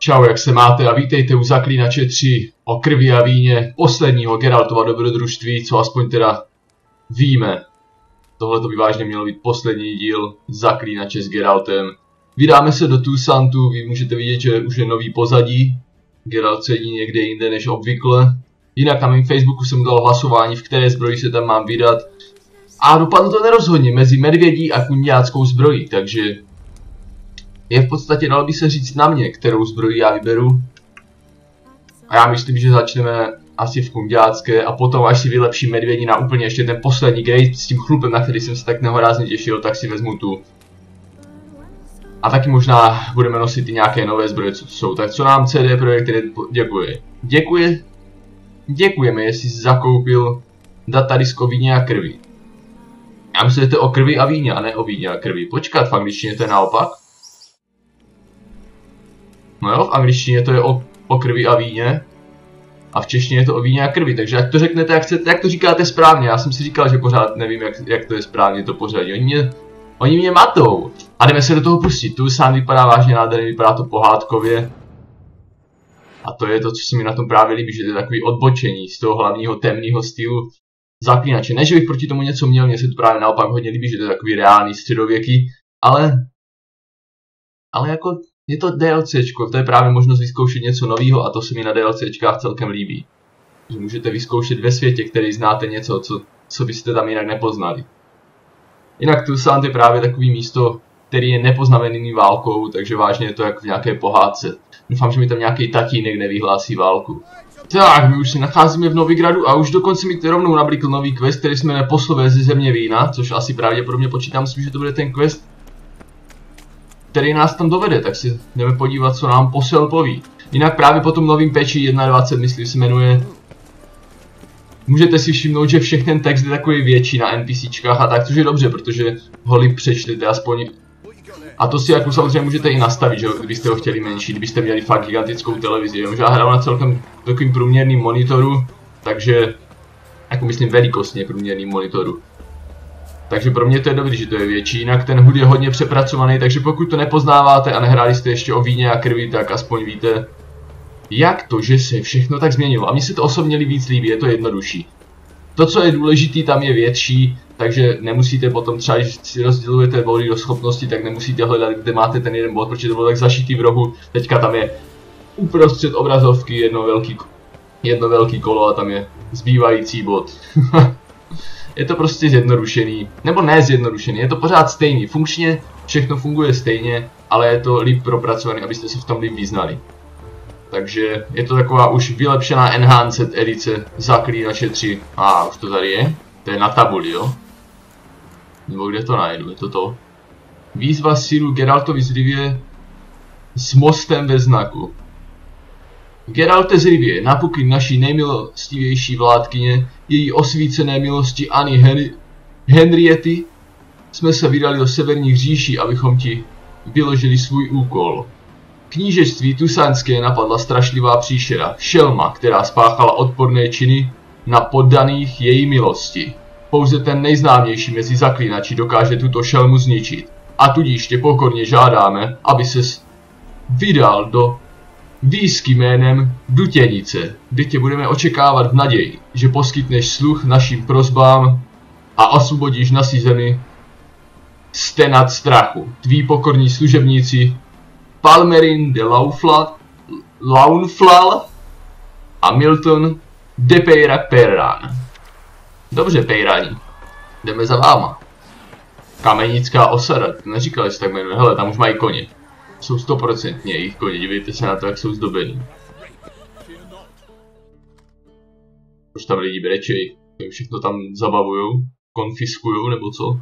Čau, jak se máte a vítejte u Zaklínače 3 o krvi a víně posledního Geraltova dobrodružství, co aspoň teda víme. Tohle to by vážně mělo být poslední díl Zaklínače s Geraltem. Vydáme se do Toussaintu, vy můžete vidět, že už je nový pozadí. Geralt sedí někde jinde než obvykle. Jinak na mém Facebooku jsem dal hlasování, v které zbroji se tam mám vydat. A dopadlo to nerozhodně mezi medvědí a kunďáckou zbrojí, takže je v podstatě, dalo by se říct na mě, kterou zbroji já vyberu. A já myslím, že začneme asi v kunďácké a potom, až si vylepším medvědí na úplně ještě ten poslední gate s tím chlupem, na který jsem se tak nehorázně těšil, tak si vezmu tu. A taky možná budeme nosit i nějaké nové zbroje, co to jsou. Tak co nám CD Projekt děkuje? Děkujeme, jestli jsi zakoupil datadisko Víně a Krvi. Já myslím, že to je o krvi a víně, a ne o víně a krvi. Počkat, v angličtině to je naopak. No jo, v angličtině to je o krvi a víně. A v češtině je to o víně a krvi, takže ať to řeknete, jak chcete, jak to říkáte správně. Já jsem si říkal, že pořád nevím, jak to je správně to pořadí. Oni mě matou. A jdeme se do toho pustit. Toussaint vypadá vážně nádherně, vypadá to pohádkově. A to je to, co se mi na tom právě líbí, že to je takový odbočení z toho hlavního temného stylu Zaklínače. Ne, že bych proti tomu něco měl, mně se to právě naopak hodně líbí, že to je takový reálný středověký, ale jako je to DLCčko, to je právě možnost vyzkoušet něco nového a to se mi na DLCčkách celkem líbí. Že můžete vyzkoušet ve světě, který znáte něco, co byste tam jinak nepoznali. Jinak Toussaint je právě takový místo, který je nepoznamený válkou, takže vážně je to jak v nějaké pohádce. Doufám, že mi tam nějaký tatínek nevyhlásí válku. Tak, my už se nacházíme v Novigradu a už dokonce mi rovnou nablikl nový quest, který jsme neposlové ze země vína, což asi pravděpodobně počítám si, že to bude ten quest, který nás tam dovede, tak si jdeme podívat, co nám posel poví. Jinak právě po tom novým peči 21, myslím, se jmenuje. Můžete si všimnout, že všechny ten text je takový větší na NPCčkách a tak, což je dobře, protože ho líp přečtete aspoň. A to si jako samozřejmě můžete i nastavit, že kdybyste ho chtěli menší, kdybyste měli fakt gigantickou televizi. Já hraju na celkem takovým průměrným monitoru, takže jako myslím velikostně průměrným monitoru. Takže pro mě to je dobrý, že to je větší, jinak ten HUD je hodně přepracovaný, takže pokud to nepoznáváte a nehráli jste ještě o víně a krvi, tak aspoň víte, jak to, že se všechno tak změnilo. A mně se to osobně víc líbí, je to jednodušší. To, co je důležitý, tam je větší, takže nemusíte potom třeba, když si rozdělujete body do schopnosti, tak nemusíte hledat, kde máte ten jeden bod, protože to bylo tak zašitý v rohu. Teďka tam je uprostřed obrazovky jedno velký kolo a tam je zbývající bod. Je to prostě zjednodušený, nebo ne zjednodušený, je to pořád stejný. Funkčně všechno funguje stejně, ale je to líp propracovaný, abyste se v tom líp vyznali. Takže je to taková už vylepšená enhanced edice Zaklínače 3. A už to tady je. To je na tabuli, jo? Nebo kde to najdu, je to to? Výzva sílu Geraltovi z Rivie s mostem ve znaku. Geralte z Rivie, na poklid naší nejmilostivější vládkyně, její osvícené milosti Anny Henriety, jsme se vydali do severních říší, abychom ti vyložili svůj úkol. Knížectví Toussaintské napadla strašlivá příšera, šelma, která spáchala odporné činy na poddaných její milosti. Pouze ten nejznámější mezi zaklínači dokáže tuto šelmu zničit. A tudíž tě pokorně žádáme, aby ses vydal do výzky jménem Dutěnice, kde tě budeme očekávat v naději, že poskytneš sluch našim prosbám a osvobodíš naši zemi z tenat strachu. Tví pokorní služebníci Palmerin de Launflal a Milton de Perran. Dobře, Pejrani, jdeme za váma. Kamenická osada, neříkali jsi tak jmenuje, hele, tam už mají koně. Jsou 100% jejich koně, dívejte se na to, jak jsou zdobený. Proč tam lidi brečej? Všechno tam zabavujou, konfiskujou, nebo co?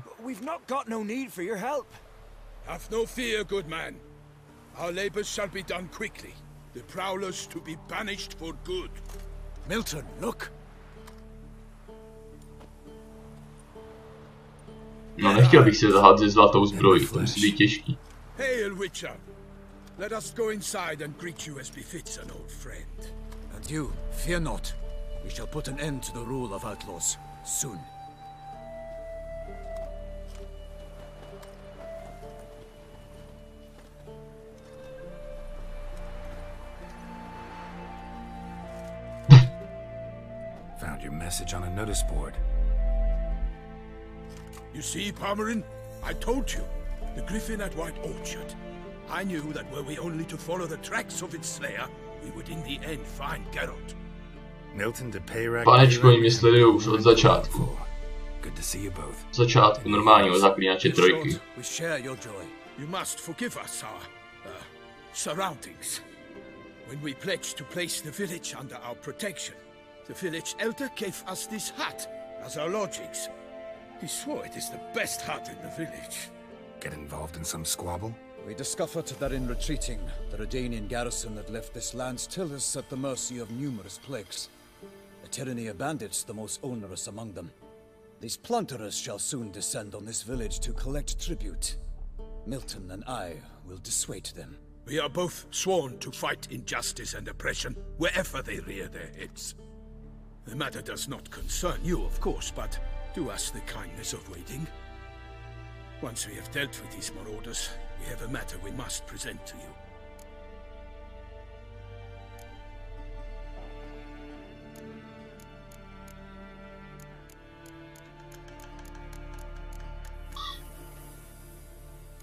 Our labors shall be done quickly. The prowlers to be banished for good. Milton, look. No, nechtěl bych si zahat ze zlatou zbrojí, to musí být těžký. Hail, Witcher. Let us go inside and greet you as befits an old friend. And you, fear not. We shall put an end to the rule of outlaws soon. Found your message on a notice board. You see, Palmerin? I told you. The griffin at White Orchard. I knew that were we only to follow the tracks of its slayer, we would in the end find Geralt. Milton de Peyrac. Panečko, oni mě sledují už od začátku. Good to see you both. Začátku normálního Zaklínače 3. We share your joy. You must forgive us our surroundings. When we pledged to place the village under our protection, the village elder gave us this hut as our lodgings. He swore it is the best hut in the village. Get involved in some squabble? We discovered that in retreating, the Redanian garrison that left this land still is at the mercy of numerous plagues. A tyranny of bandits, the most onerous among them. These plunderers shall soon descend on this village to collect tribute. Milton and I will dissuade them. We are both sworn to fight injustice and oppression wherever they rear their heads. The matter does not concern you, of course, but do us the kindness of waiting. Once we have dealt with these marauders, we have a matter we must present to you.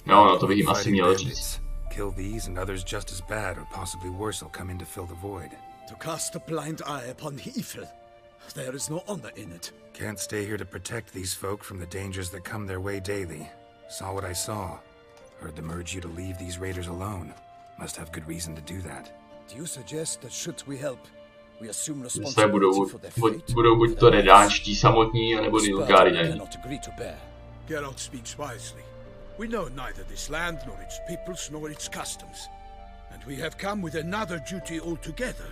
No, to bych jim asi měl říct. Kill these and others just as bad or possibly worse will come in to fill the void. To cast a blind eye upon the evil. There is no honor in it. Can't stay here to protect these folk from the dangers that come their way daily. Saw what I saw. Heard them urge you to leave these raiders alone. Must have good reason to do that. Do you suggest that should we help, we assume responsibility for their fate? Budou buď to redánští samotní, anebo Nilfgaardiani. Geralt speaks wisely. We know neither this land, nor its peoples, nor its customs. And we have come with another duty altogether.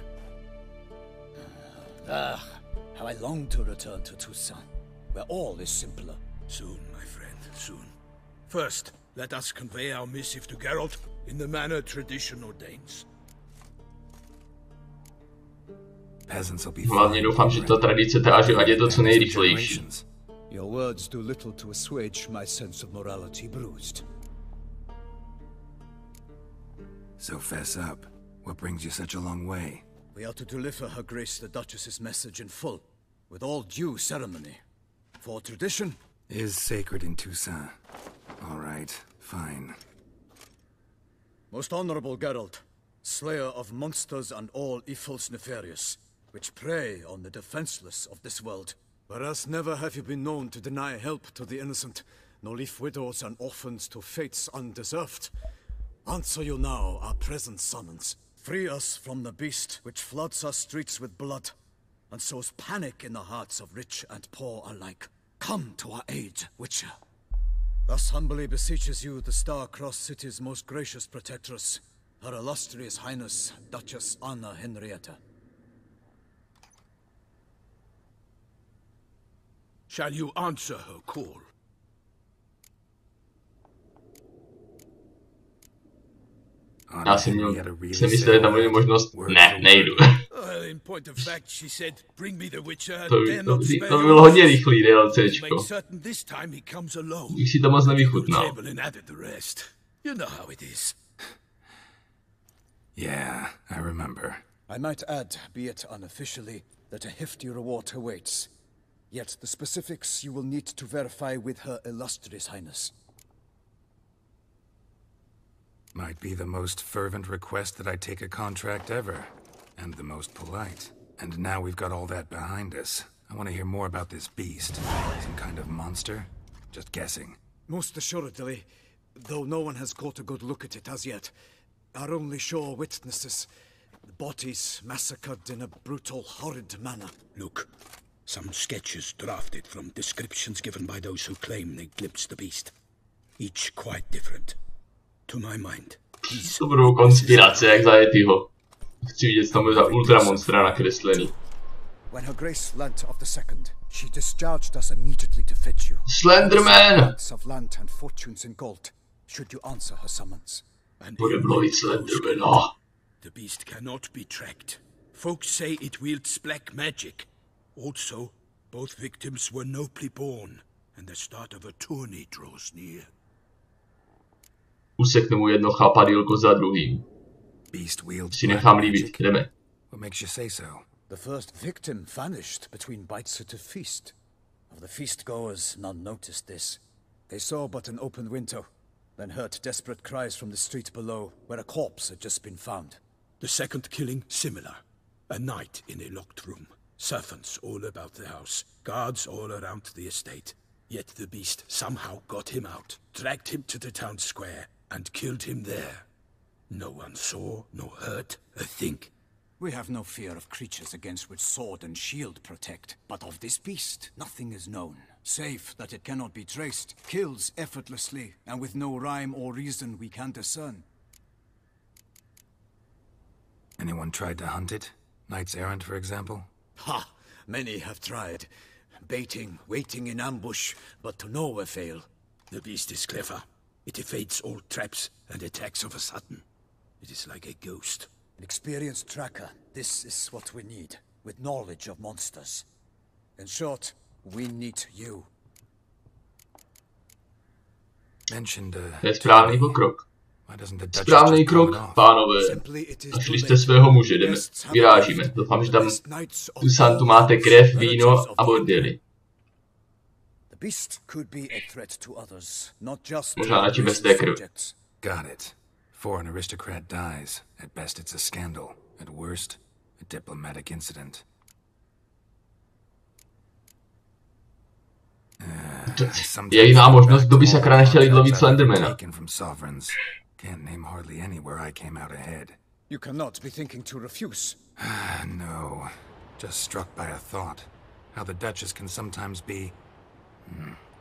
How I long to return to Toussaint, where all is simpler. Soon, my friend, soon. First, let us convey our missive to Geralt in the manner tradition ordains. Hlavně doufám, že ta tradice táže, ať je to co nejrychlejší. Your words do little to assuage my sense of morality bruised. So fess up. What brings you such a long way? We are to deliver Her Grace the Duchess's message in full, with all due ceremony. For tradition is sacred in Toussaint. All right, fine. Most honorable Geralt, slayer of monsters and all evils nefarious, which prey on the defenseless of this world. Whereas never have you been known to deny help to the innocent, nor leave widows and orphans to fates undeserved. Answer you now our present summons. Free us from the beast which floods our streets with blood, and sows panic in the hearts of rich and poor alike. Come to our aid, Witcher. Thus humbly beseeches you the Star-Crossed City's most gracious protectress, Her Illustrious Highness, Duchess Anna Henrietta. Shall you answer her call? Já jsem myslel, že tam je možnost, ne, nejdu. In point of fact, she said, "Bring me the Witcher." To by bylo hodně rychlý DLCčko. Když si to moc nevychutnal. You know how it is. Yeah, I remember. I might add, be it unofficially, that a hefty reward awaits. Yet the specifics you will need to verify with Her Illustrious Highness. Might be the most fervent request that I take a contract ever. And the most polite. And now we've got all that behind us. I want to hear more about this beast. Some kind of monster? Just guessing. Most assuredly, though no one has caught a good look at it as yet. Our only sure witnesses. The bodies massacred in a brutal, horrid manner. Look. Some sketches drafted from descriptions given by those who claim they glimpsed the beast. Each quite different. To my mind, to budou konspirace, jak zajetýho. Chci vidět tam za ultramonstra nakreslený. When Her Grace learnt of the second, she discharged us immediately to fetch you. Slenderman! Of land and fortunes in gold, should you answer her summons. Bude mluvit Slendermana. The beast cannot be tracked. Folks say it wields black magic. Also, both victims were nobly born, and the start of a tourney draws near. Usekne mu jedno chápadýlko za druhým. Si nechám líbit, jdeme. What makes you say so? The first victim vanished between bites at a feast. Of the feast goers, none noticed this. They saw but an open window, then heard desperate cries from the street below, where a corpse had just been found. The second killing, similar. A night in a locked room. Servants all about the house. Guards all around the estate. Yet the beast somehow got him out, dragged him to the town square, and killed him there. No one saw, nor heard a thing. We have no fear of creatures against which sword and shield protect, but of this beast nothing is known, save that it cannot be traced, kills effortlessly, and with no rhyme or reason we can discern. Anyone tried to hunt it? Knights errant, for example? Ha! Many have tried. Baiting, waiting in ambush, but to no avail. The beast is clever. It evades all traps and attacks of a sudden. It is like a ghost. An experienced tracker, this is what we need, with knowledge of monsters. In short, we need you. Mentioned To je správný pokrok. Why doesn't the Duchess Správný just call it krok, off? pánové. Našli jste svého muže, jdeme, vyrážíme. Doufám, že tam Toussaintu máte krev, víno a bordely. Možná radši bez té krve. Got it. Before an aristocrat dies, at best it's a scandal. At worst, a diplomatic incident. Je jiná možnost, kdo by sakra nechtěl jít lovit Slendermana. Can't name hardly any where I came out ahead. You cannot be thinking to refuse. No. Just struck by a thought. How the Duchess can sometimes be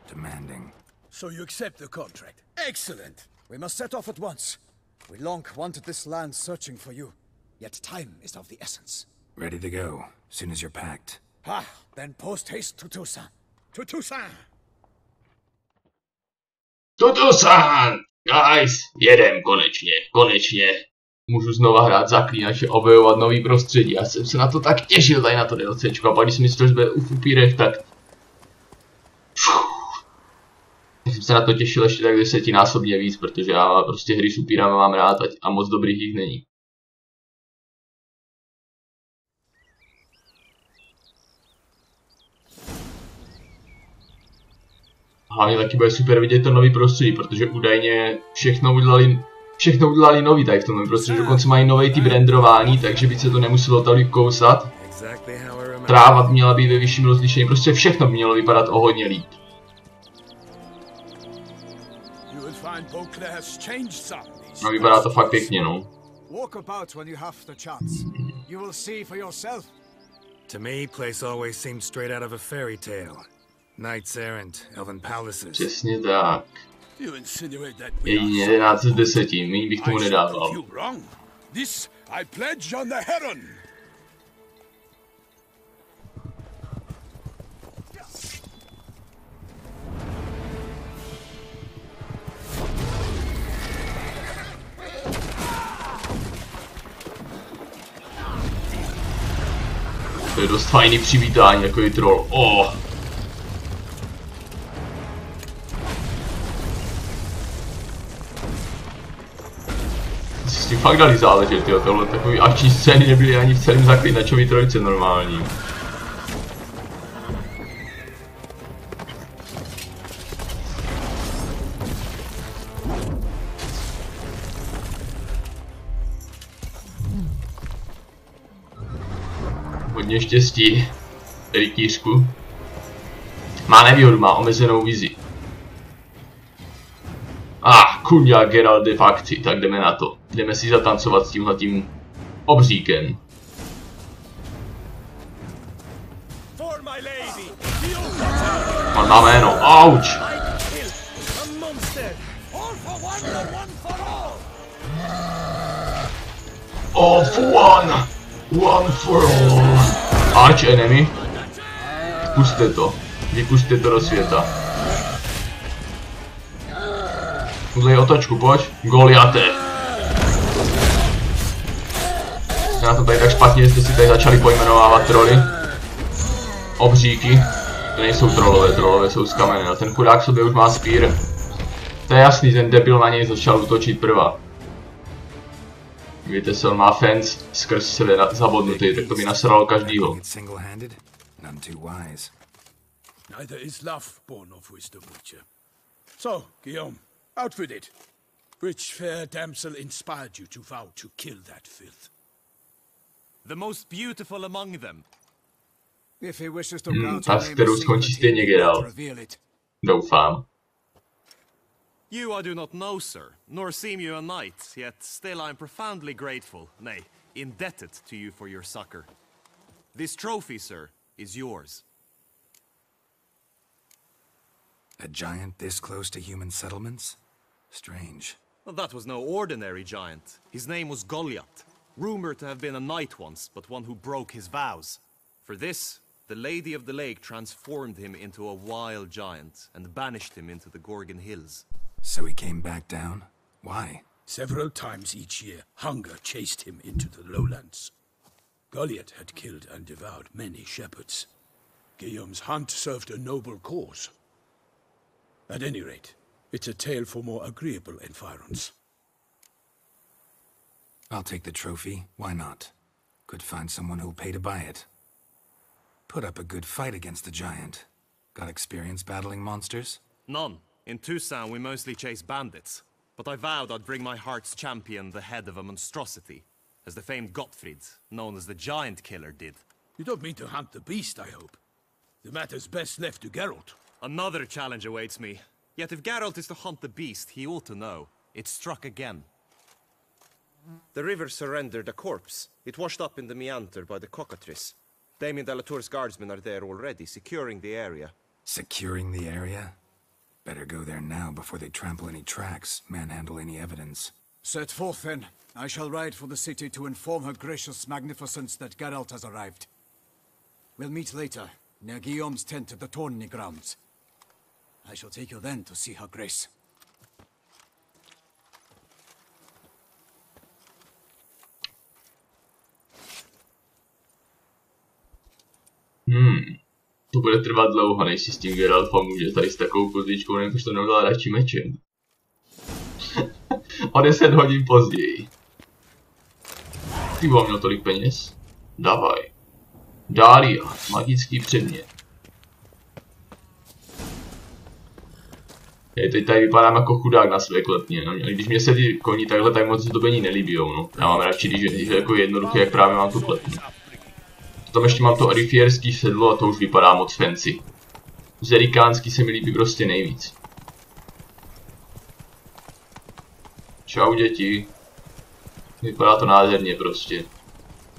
demanding. So you accept the contract. Excellent. We must set off at once. We long wanted this land searching for you. Yet time is of the essence. Ready to go, soon as you're packed. Then post haste to Toussaint. To Toussaint! To Toussaint! Guys, jedem konečně. Můžu znova hrát Zaklínače, objevovat nový prostředí. Já jsem se na to tak těšil tady na to DLCčko. A pak když jsem myslel, že bude u upírech, tak... Já jsem se na to těšil ještě tak 10násobně víc, protože já prostě hry s upírama mám rád a moc dobrých jich není. Hlavně taky bude super vidět to nový prostředí, protože údajně všechno udělali nový tady v tom novém prostředí. Dokonce mají nový typ renderování, takže by se to nemuselo tolik kousat. Tráva měla být ve vyšším rozlišení, prostě všechno by mělo vypadat o hodně líp. No vypadá to fakt pěkně, no. To me, place always seemed straight out of a fairy tale. Knights errant, elven palaces. Přesně tak. Jedině 11 z 10, méně bych tomu nedával. To je dost fajný přivítání, jako je troll. S tím fakt dali záležet, jo, tohle takový akční scény nebyly ani v celém Zaklínačový trojce normální. Hodně štěstí, rytířku. Má nevýhodu, má omezenou vizi. Kuňa Geralt de fakci, tak jdeme na to. Jdeme si zatancovat s tímhletím obříkem. On má jméno, auč! All for one! One for all! Arch enemy. Vypuste to do světa. Udělej otočku, pojď. Goliate. Já na to tady tak špatně, že jste si tady začali pojmenovávat troly. Obříky. To nejsou trolové jsou z kamene. A ten chudák sobě už má spír. To je jasný, ten debil na něj začal útočit prva. Víte, se on má fans skrz sebe zabodnutý, tak to mi nasralo každýho. Neither is love born of wisdom, Witcher. So, Guillaume, out with it. Which fair damsel inspired you to vow to kill that filth? The most beautiful among them. If he wishes to grant Ta, s kterou skončí stejně Geralt. Doufám. You I do not know, sir, nor seem you a knight, yet still I am profoundly grateful, nay, indebted to you for your succor. This trophy, sir, is yours. A giant this close to human settlements? Strange. Well, that was no ordinary giant. His name was Goliath, rumored to have been a knight once, but one who broke his vows. For this, the Lady of the Lake transformed him into a wild giant and banished him into the Gorgon Hills. So he came back down? Why? Several times each year, hunger chased him into the lowlands. Goliath had killed and devoured many shepherds. Guillaume's hunt served a noble cause. At any rate, it's a tale for more agreeable environs. I'll take the trophy. Why not? Could find someone who'll pay to buy it. Put up a good fight against the giant. Got experience battling monsters? None. In Toussaint, we mostly chase bandits. But I vowed I'd bring my heart's champion the head of a monstrosity, as the famed Gottfried, known as the Giant Killer, did. You don't mean to hunt the beast, I hope. The matter's best left to Geralt. Another challenge awaits me. Yet if Geralt is to hunt the beast, he ought to know. It struck again. The river surrendered a corpse. It washed up in the meander by the cockatrice. Damien de la Tour's guardsmen are there already, securing the area. Securing the area? Better go there now before they trample any tracks, manhandle any evidence. Set forth then. I shall ride for the city to inform her gracious magnificence that Geralt has arrived. We'll meet later, near Guillaume's tent at the tourney grounds. I shall take you then to see her grace. To bude trvat dlouho, než si s tím Geralt pomůže. Tady s takovou pozdějčkou, nevím, proč to neudělal radši mečem. O 10 hodin později. Ty byl měl tolik peněz? Davaj. Dália, magický předmět. Teď tady vypadám jako chudák na své klepně. Když mě se ty koní takhle, tak moc to není nelíbijou, no. Já mám radši, když je jako jednoduché, jak právě mám tu klepni. Tam ještě mám to arifierský sedlo a to už vypadá moc fancy. Zerikánský se mi líbí prostě nejvíc. Čau děti. Vypadá to nádherně prostě.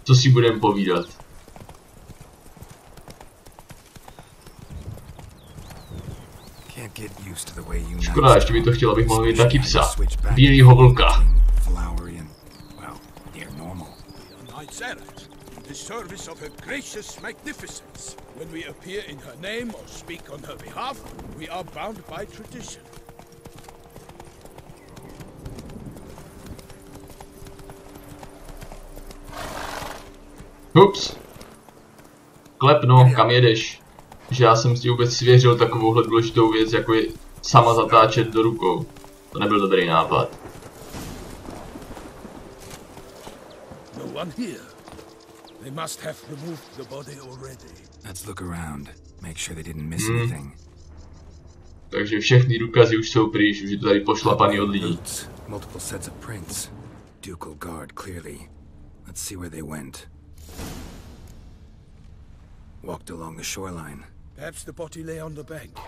Co si budem povídat? Škoda, ještě by to chtěl, abych mohl mít taky psa. Bílýho vlka. Service of her gracious magnificence. When we appear in her name or speak on her behalf, we are bound by tradition. Ups. Klepno, kam jedeš? Že já jsem si vůbec svěřil takovouhle důležitou věc, jako je sama zatáčet do rukou. To nebyl dobrý nápad. No one here. They must have removed the body already. Let's look around. Make sure they didn't miss anything. Takže všechny důkazy už jsou pryč, už je to tady pošlapaný od lidí. Multiple sets of prints. Ducal guard clearly. Let's see where they went. Walked along the shoreline. Perhaps the body lay on the bank.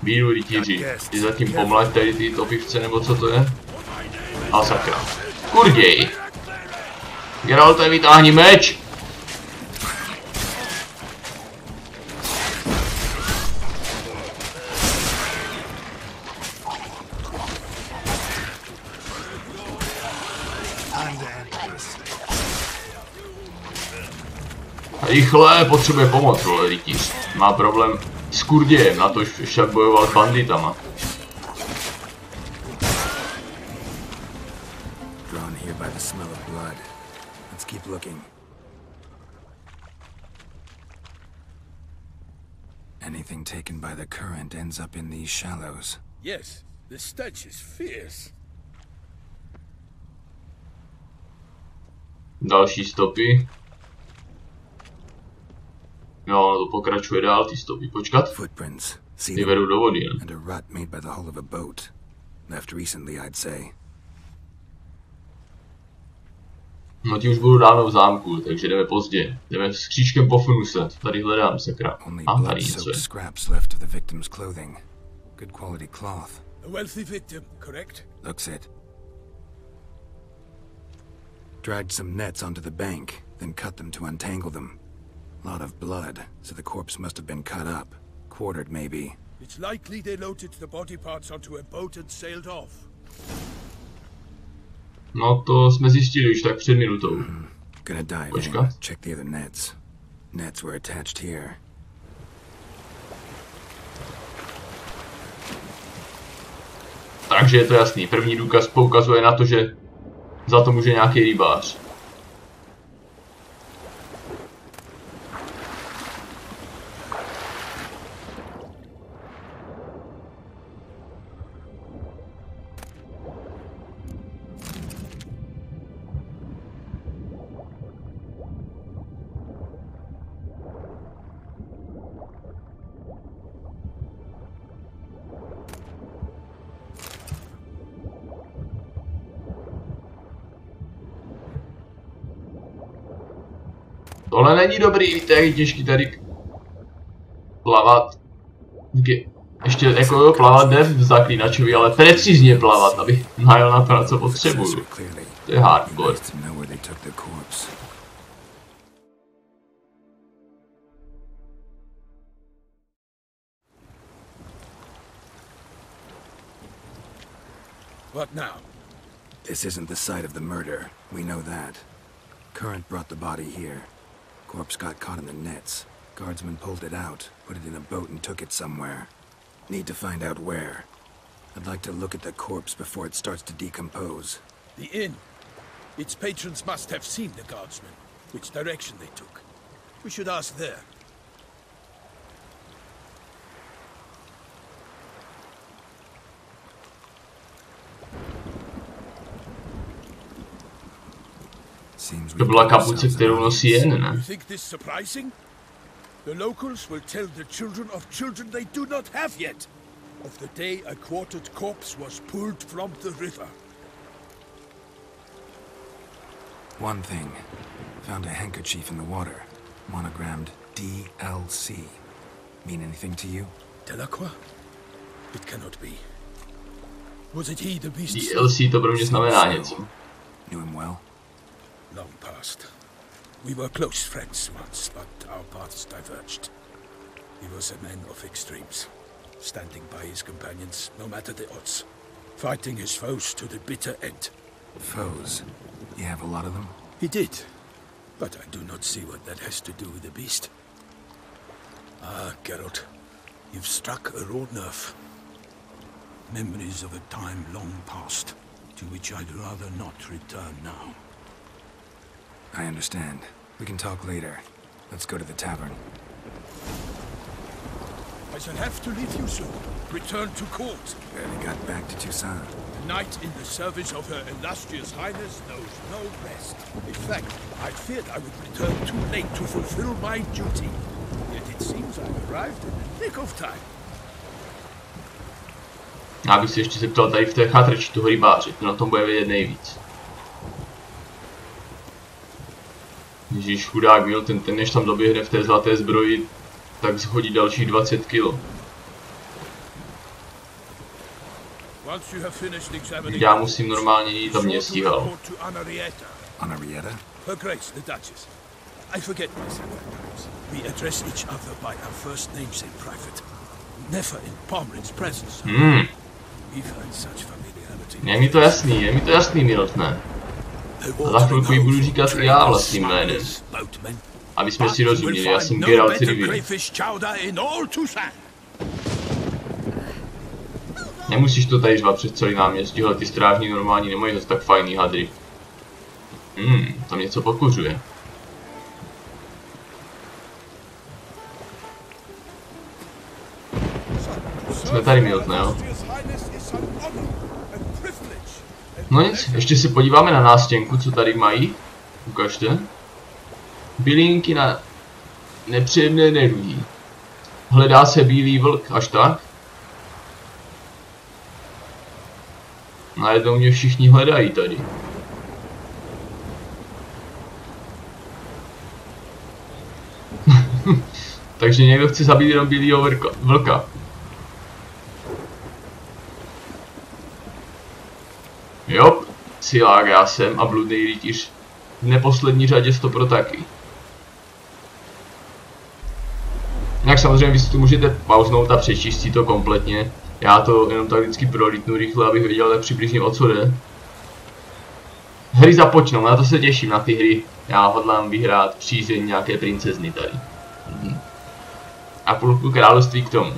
Bílú rytíři. Je zatím pomlaď tady ty topivce, nebo co to je? A sakra. Kurděj! Geralte, vytáhni meč! Rychle, potřebuje pomoc, vole, rytíř. Má problém s kurdějem, na to však bojoval s banditama. Anything taken by the current ends up in these shallows. Yes, the stench is fierce. Další stopy. Jo, to pokračuje dál, ty stopy. Počkat. Footprints. Ty vedou do vody, ne? And a rut made by the hull of a boat. Left recently, I'd say. No ti už budou dávno v zámku, takže jdeme pozdě. Jdeme s křížkem po funuse. Tady hledám, sakra. A tady něco je. Scraps left of the victim's clothing. Good quality cloth. A wealthy victim, correct? Looks it. Dragged some nets onto the bank, then cut them to untangle them. Lot of blood, so the corpse must have been cut up. Quartered, maybe. It's likely they loaded the body parts onto a boat and sailed off. No to jsme zjistili už tak před minutou. Gonna dive Počkat. in, check the other nets. Nets were attached here. Takže je to jasný. První důkaz poukazuje na to, že za to může nějaký rybář. Tohle není dobrý, víte, jak je těžký tady plavat. Ještě jako jo, plavat jde v Zaklínačovi, ale precizně plavat, abych najel na to, na co potřebuju. To je hardcore. What now? This isn't the site of the murder. We know that. Current brought the body here. Corpse got caught in the nets. Guardsmen pulled it out, put it in a boat and took it somewhere. Need to find out where. I'd like to look at the corpse before it starts to decompose. The inn. Its patrons must have seen the guardsmen, which direction they took. We should ask there. To byla kapuce, kterou nosí jen, ne? You think this surprising? The locals will tell the children of children they do not have yet of the day a quartered corpse was pulled from the river. One thing. Found a handkerchief in the water. Monogrammed DLC. Mean anything to you? Delacroix? It cannot be. Was it he, the beast? DLC to pro mě znamená něco. Knew him well? Long past. We were close friends once, but our paths diverged. He was a man of extremes, standing by his companions, no matter the odds, fighting his foes to the bitter end. Foes? You have a lot of them? He did, but I do not see what that has to do with the beast. Ah, Geralt, you've struck a raw nerve. Memories of a time long past, to which I'd rather not return now. I understand. We can talk later. Let's go to the tavern. I shall have to leave you soon. Return to court. Barely got back to Toussaint. A knight in the service of Her Illustrious Highness knows no rest. In fact, I feared I would return too late to fulfill my duty. Yet it seems I've arrived in the nick of time. Já bych se ještě zeptal tady v té chatrči toho rybáře, to na tom bude vědět nejvíc. Ježíš, chudák byl, ten než tam doběhne v té zlaté zbroji, tak shodí dalších 20 kilo. Já musím normálně jít, tam mě stíhal. Anarietta? Her Grace, the Duchess. I forget myself at times. We address each other by our first names in private. Never in Pomrin's presence. We've had such familiarity. Je mi to jasný, Miltne. A za chvilku jí budu říkat i já vlastním jménem. Aby jsme si rozuměli, já jsem Geralt Krvi. Nemusíš to tady řvat přes celý náměstí, ale ty strážní normální nemají zase tak fajný hadry. Tam něco pokuřuje. jsme tady Miltne, jo. No nic, ještě se podíváme na nástěnku, co tady mají. Ukažte. Bylinky na nepříjemné neduhy. Hledá se bílý vlk, až tak. Najednou mě všichni hledají tady. Takže někdo chce zabít jenom bílýho vlka. Jo, silák já jsem a bludný rytíř v neposlední řadě stopro taky. Jinak samozřejmě vy si to můžete pauznout a přečíst si to kompletně. Já to jenom tak vždycky prolítnu rychle, abych věděl tak přibližně o co jde. Hry započnou, na to se těším, na ty hry. Já hodlám vyhrát přízeň nějaké princezny tady. A půlku království k tomu.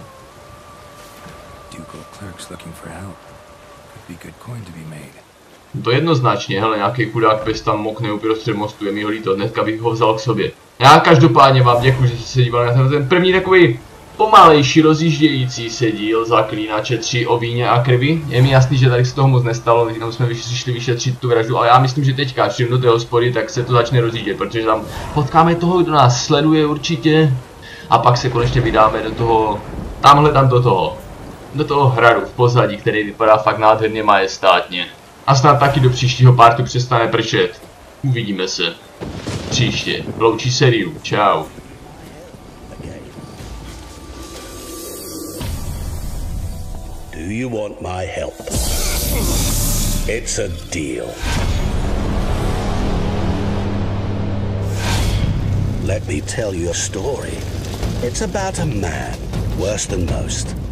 To jednoznačně, hele, nějaký chudák pes tam mokne uprostřed mostu, je mi ho líto, hnedka bych ho vzal k sobě. Já každopádně vám děkuji, že jste se dívali na ten první takový pomalejší rozjíždějící se díl Zaklínače 3 o víně a krvi. Je mi jasný, že tady se toho moc nestalo, jenom jsme přišli vyšetřit tu vraždu, ale já myslím, že teďka, až do té hospody, tak se to začne rozjíždět, protože tam potkáme toho, kdo nás sleduje určitě. A pak se konečně vydáme do toho, do toho hradu v pozadí, který vypadá fakt nádherně majestátně. A snad taky do příštího partu přestane pršet. Uvidíme se příště. Loučí sériu. Čau. Do you want my help? It's a deal. Let me tell you a story. It's about a man, worse than most.